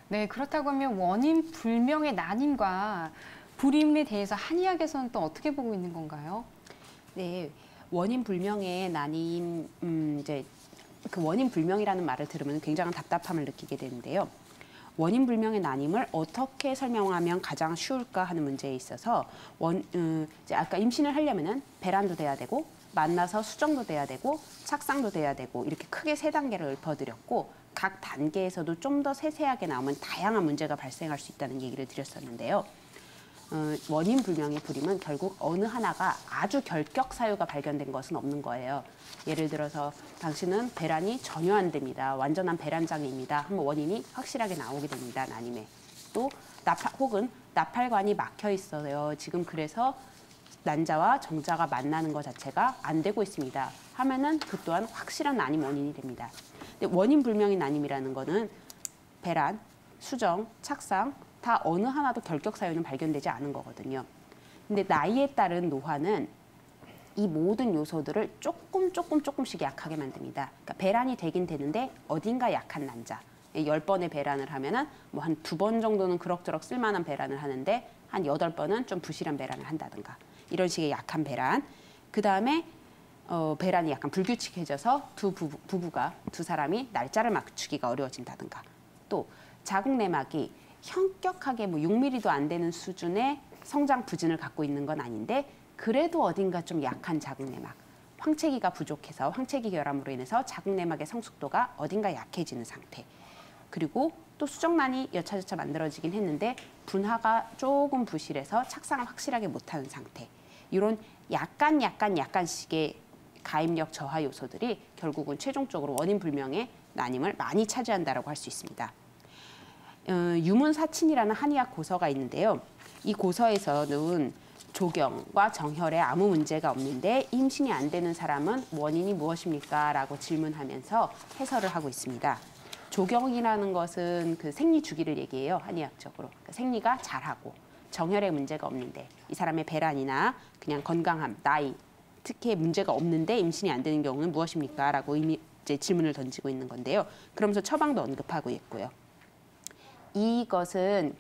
네, 그렇다고 하면 원인 불명의 난임과 불임에 대해서 한의학에서는 또 어떻게 보고 있는 건가요? 네, 원인 불명의 난임, 이제 그 원인 불명이라는 말을 들으면 굉장한 답답함을 느끼게 되는데요. 원인 불명의 난임을 어떻게 설명하면 가장 쉬울까 하는 문제에 있어서 이제 아까 임신을 하려면은 배란도 돼야 되고 만나서 수정도 돼야 되고 착상도 돼야 되고 이렇게 크게 세 단계를 읊어드렸고 각 단계에서도 좀 더 세세하게 나오면 다양한 문제가 발생할 수 있다는 얘기를 드렸었는데요. 원인 불명의 불임은 결국 어느 하나가 아주 결격 사유가 발견된 것은 없는 거예요. 예를 들어서 당신은 배란이 전혀 안 됩니다. 완전한 배란장애입니다. 하면 원인이 확실하게 나오게 됩니다. 난임에. 또 혹은 나팔관이 막혀 있어요. 지금 그래서 난자와 정자가 만나는 것 자체가 안 되고 있습니다. 하면은 그 또한 확실한 난임 원인이 됩니다. 근데 원인 불명의 난임이라는 거는 배란, 수정, 착상 다 어느 하나도 결격 사유는 발견되지 않은 거거든요. 근데 나이에 따른 노화는 이 모든 요소들을 조금씩 약하게 만듭니다. 그러니까 배란이 되긴 되는데 어딘가 약한 난자. 10번의 배란을 하면은 뭐 한 2번 정도는 그럭저럭 쓸만한 배란을 하는데 한 8번은 좀 부실한 배란을 한다든가. 이런 식의 약한 배란. 그다음에 배란이 약간 불규칙해져서 부부가 두 사람이 날짜를 맞추기가 어려워진다든가. 또 자궁 내막이 현격하게 뭐 6mm도 안 되는 수준의 성장 부진을 갖고 있는 건 아닌데 그래도 어딘가 좀 약한 자궁 내막, 황체기가 부족해서 황체기 결함으로 인해서 자궁 내막의 성숙도가 어딘가 약해지는 상태. 그리고 또 수정란이 여차저차 만들어지긴 했는데 분화가 조금 부실해서 착상을 확실하게 못하는 상태. 이런 약간씩의 가입력 저하 요소들이 결국은 최종적으로 원인 불명의 난임을 많이 차지한다라고 할 수 있습니다. 유문사친이라는 한의학 고서가 있는데요. 이 고서에서는 조경과 정혈에 아무 문제가 없는데 임신이 안 되는 사람은 원인이 무엇입니까? 라고 질문하면서 해설을 하고 있습니다. 조경이라는 것은 그 생리 주기를 얘기해요. 한의학적으로. 그러니까 생리가 잘하고 정혈에 문제가 없는데 이 사람의 배란이나 그냥 건강함, 나이, 특히 문제가 없는데 임신이 안 되는 경우는 무엇입니까? 라고 이제 질문을 던지고 있는 건데요. 그러면서 처방도 언급하고 있고요. 이것은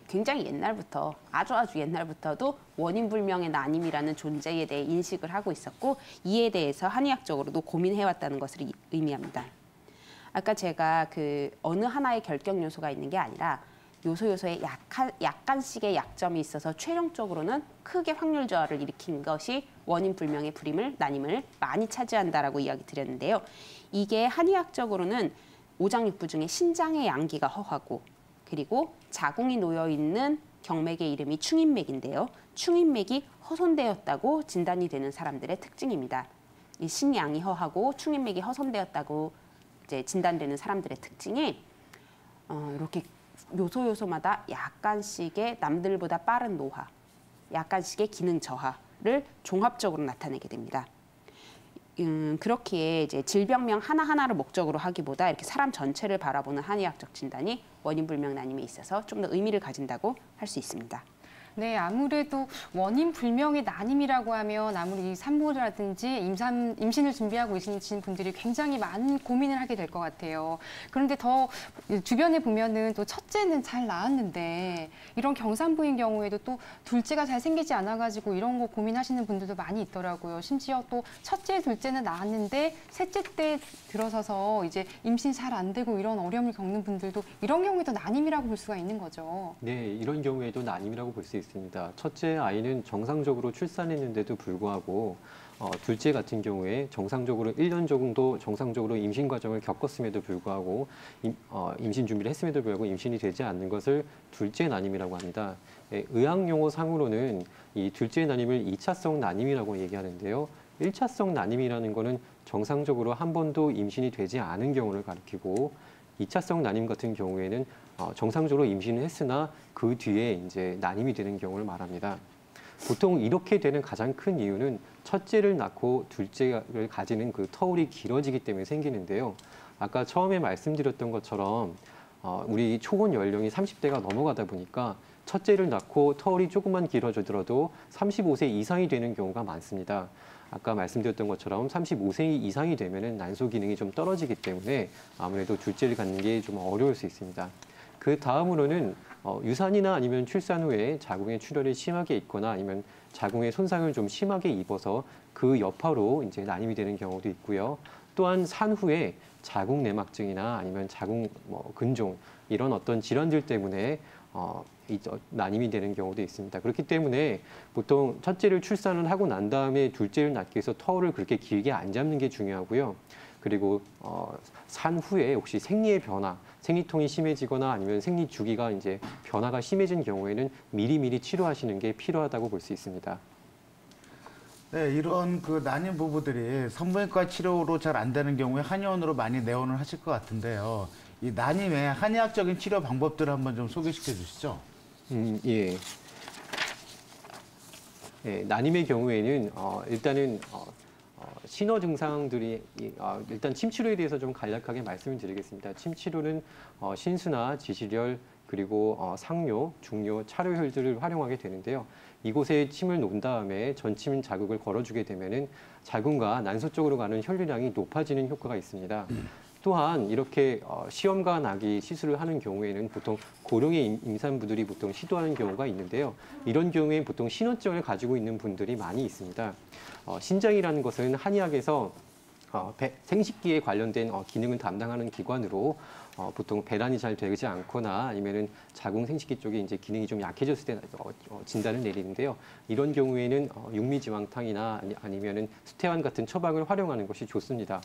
굉장히 옛날부터 아주 옛날부터도 원인 불명의 난임이라는 존재에 대해 인식을 하고 있었고 이에 대해서 한의학적으로도 고민해왔다는 것을 의미합니다. 아까 제가 어느 하나의 결격 요소가 있는 게 아니라 요소에 약간씩의 약점이 있어서 최종적으로는 크게 확률 저하를 일으킨 것이 원인 불명의 난임을 많이 차지한다라고 이야기 드렸는데요. 이게 한의학적으로는 오장육부 중에 신장의 양기가 허하고 그리고 자궁이 놓여있는 경맥의 이름이 충인맥인데요. 충인맥이 훼손되었다고 진단이 되는 사람들의 특징입니다. 이 신양이 허하고 충인맥이 훼손되었다고 이제 진단되는 사람들의 특징이 이렇게 요소마다 약간씩의 남들보다 빠른 노화, 약간씩의 기능 저하를 종합적으로 나타내게 됩니다. 그렇기에 이제 질병명 하나하나를 목적으로 하기보다 이렇게 사람 전체를 바라보는 한의학적 진단이 원인 불명 난임에 있어서 좀 더 의미를 가진다고 할 수 있습니다. 네, 아무래도 원인 불명의 난임이라고 하면 아무리 산모라든지 임신을 준비하고 계신 분들이 굉장히 많은 고민을 하게 될 것 같아요. 그런데 더 주변에 보면은 또 첫째는 잘 낳았는데 이런 경산부인 경우에도 또 둘째가 잘 생기지 않아가지고 이런 거 고민하시는 분들도 많이 있더라고요. 심지어 또 첫째, 둘째는 낳았는데 셋째 때 들어서서 이제 임신 잘 안 되고 이런 어려움을 겪는 분들도 이런 경우에도 난임이라고 볼 수가 있는 거죠. 네, 이런 경우에도 난임이라고 볼 수 있습니다. 첫째 아이는 정상적으로 출산했는데도 불구하고 둘째 같은 경우에 정상적으로 1년 정도 정상적으로 임신 과정을 겪었음에도 불구하고 임신 준비를 했음에도 불구하고 임신이 되지 않는 것을 둘째 난임이라고 합니다. 의학 용어 상으로는 이 둘째 난임을 2차성 난임이라고 얘기하는데요. 1차성 난임이라는 거는 정상적으로 한 번도 임신이 되지 않은 경우를 가리키고 2차성 난임 같은 경우에는 정상적으로 임신을 했으나 그 뒤에 이제 난임이 되는 경우를 말합니다. 보통 이렇게 되는 가장 큰 이유는 첫째를 낳고 둘째를 가지는 그 터울이 길어지기 때문에 생기는데요. 아까 처음에 말씀드렸던 것처럼 우리 초혼 연령이 30대가 넘어가다 보니까 첫째를 낳고 터울이 조금만 길어지더라도 35세 이상이 되는 경우가 많습니다. 아까 말씀드렸던 것처럼 35세 이상이 되면은 난소 기능이 좀 떨어지기 때문에 아무래도 둘째를 갖는 게 좀 어려울 수 있습니다. 그 다음으로는 유산이나 아니면 출산 후에 자궁의 출혈이 심하게 있거나 아니면 자궁의 손상을 좀 심하게 입어서 그 여파로 이제 난임이 되는 경우도 있고요. 또한 산후에 자궁 내막증이나 아니면 자궁 근종 이런 어떤 질환들 때문에 난임이 되는 경우도 있습니다. 그렇기 때문에 보통 첫째를 출산을 하고 난 다음에 둘째를 낳기 위해서 터울을 그렇게 길게 안 잡는 게 중요하고요. 그리고 산후에 혹시 생리의 변화, 생리통이 심해지거나 아니면 생리 주기가 이제 변화가 심해진 경우에는 미리미리 치료하시는 게 필요하다고 볼 수 있습니다. 네, 이런 그 난임 부부들이 산부인과 치료로 잘 안 되는 경우에 한의원으로 많이 내원을 하실 것 같은데요. 이 난임의 한의학적인 치료 방법들을 한번 좀 소개시켜 주시죠. 예. 예, 난임의 경우에는 일단은 신호 증상들이 일단 침 치료에 대해서 좀 간략하게 말씀을 드리겠습니다. 침 치료는 신수나 지시렬 그리고 상뇨, 중뇨, 차료혈들을 활용하게 되는데요. 이곳에 침을 놓은 다음에 전침 자극을 걸어주게 되면은 자궁과 난소 쪽으로 가는 혈류량이 높아지는 효과가 있습니다. 또한 이렇게 시험관 아기 시술을 하는 경우에는 보통 고령의 임산부들이 보통 시도하는 경우가 있는데요. 이런 경우에 보통 신원증을 가지고 있는 분들이 많이 있습니다. 신장이라는 것은 한의학에서 생식기에 관련된 기능을 담당하는 기관으로 보통 배란이 잘 되지 않거나 아니면은 자궁 생식기 쪽에 이제 기능이 좀 약해졌을 때 진단을 내리는데요. 이런 경우에는 육미지왕탕이나 아니면은 수태환 같은 처방을 활용하는 것이 좋습니다.